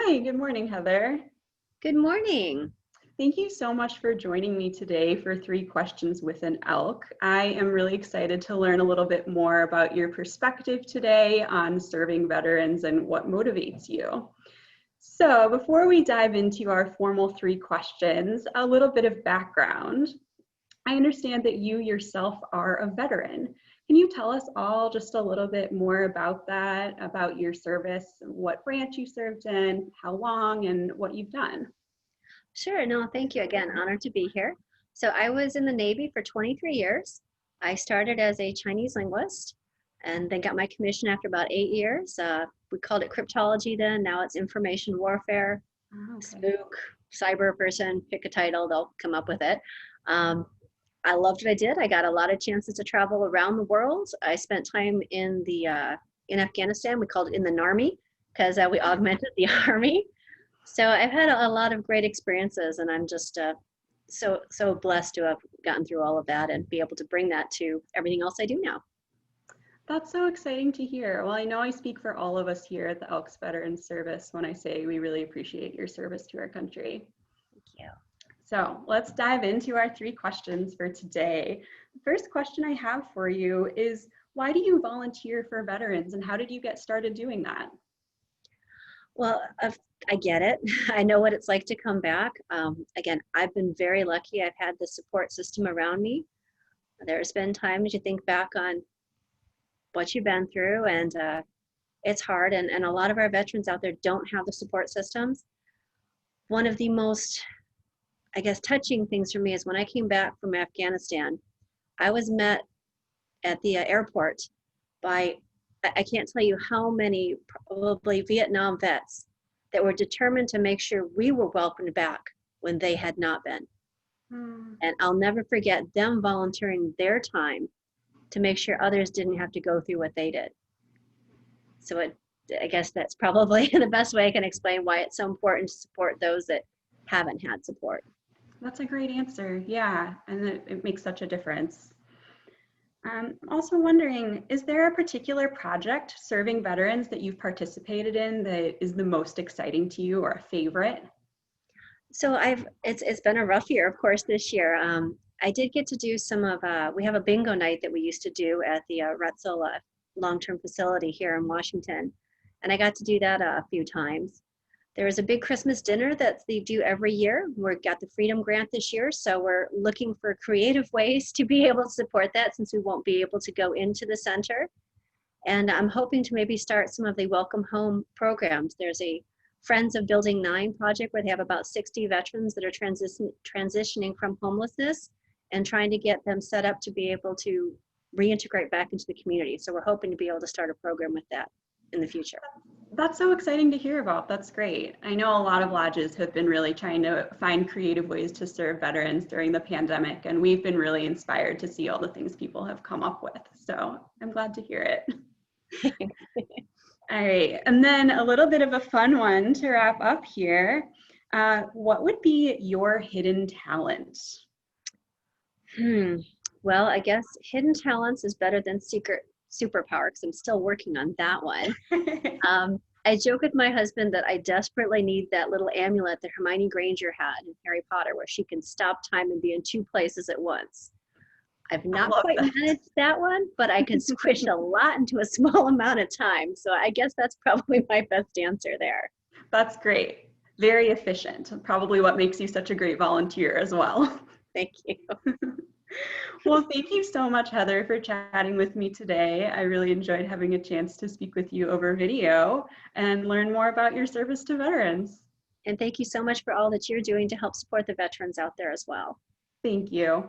Hi, good morning, Heather. Good morning. Thank you so much for joining me today for 3 questions with an elk. I am really excited to learn a little bit more about your perspective today on serving veterans and what motivates you. So before we dive into our formal 3 questions, a little bit of background. I understand that you yourself are a veteran. Can you tell us all just a little bit more about that, about your service, what branch you served in, how long, and what you've done? Sure, no, thank you again. Honored to be here. So I was in the Navy for 23 years. I started as a Chinese linguist and then got my commission after about 8 years. We called it cryptology then. Now it's information warfare, Oh, okay. spook, cyber person, pick a title, they'll come up with it. Um, I loved what I did. I got a lot of chances to travel around the world. I spent time in Afghanistan. We called it in the Narmy because we augmented the army. So I've had a lot of great experiences, and I'm just so blessed to have gotten through all of that and be able to bring that to everything else I do now. That's so exciting to hear. Well, I know I speak for all of us here at the Elks Veterans Service when I say we really appreciate your service to our country. Thank you. So let's dive into our 3 questions for today. The first question I have for you is, why do you volunteer for veterans and how did you get started doing that? Well, I get it. I know what it's like to come back. Again, I've been very lucky. I've had the support system around me. There's been times you think back on what you've been through, and it's hard. And a lot of our veterans out there don't have the support systems. One of the most, I guess, touching things for me is when I came back from Afghanistan, I was met at the airport by, I can't tell you how many probably Vietnam vets that were determined to make sure we were welcomed back when they had not been. And I'll never forget them volunteering their time to make sure others didn't have to go through what they did. So I guess that's probably the best way I can explain why it's so important to support those that haven't had support. That's a great answer. Yeah, and it makes such a difference. I'm also wondering, is there a particular project serving veterans that you've participated in that is the most exciting to you or a favorite? So it's been a rough year, of course, this year. I did get to do some of, we have a bingo night that we used to do at the Retzel long-term facility here in Washington. And I got to do that a few times. There was a big Christmas dinner that they do every year. We've got the Freedom Grant this year, so we're looking for creative ways to be able to support that since we won't be able to go into the center. And I'm hoping to maybe start some of the Welcome Home programs. There's a Friends of Building 9 project where they have about 60 veterans that are transitioning from homelessness and trying to get them set up to be able to reintegrate back into the community. So we're hoping to be able to start a program with that in the future. That's so exciting to hear about. That's great. I know a lot of lodges have been really trying to find creative ways to serve veterans during the pandemic, and we've been really inspired to see all the things people have come up with. So I'm glad to hear it. All right, and then a little bit of a fun one to wrap up here. What would be your hidden talent? Well, I guess hidden talents is better than secret superpower because I'm still working on that one. I joke with my husband that I desperately need that little amulet that Hermione Granger had in Harry Potter where she can stop time and be in 2 places at once. I've not quite managed that one, but I can squish a lot into a small amount of time. So I guess that's probably my best answer there. That's great. Very efficient. Probably what makes you such a great volunteer as well. Thank you. Well, thank you so much, Heather, for chatting with me today. I really enjoyed having a chance to speak with you over video and learn more about your service to veterans. And thank you so much for all that you're doing to help support the veterans out there as well. Thank you.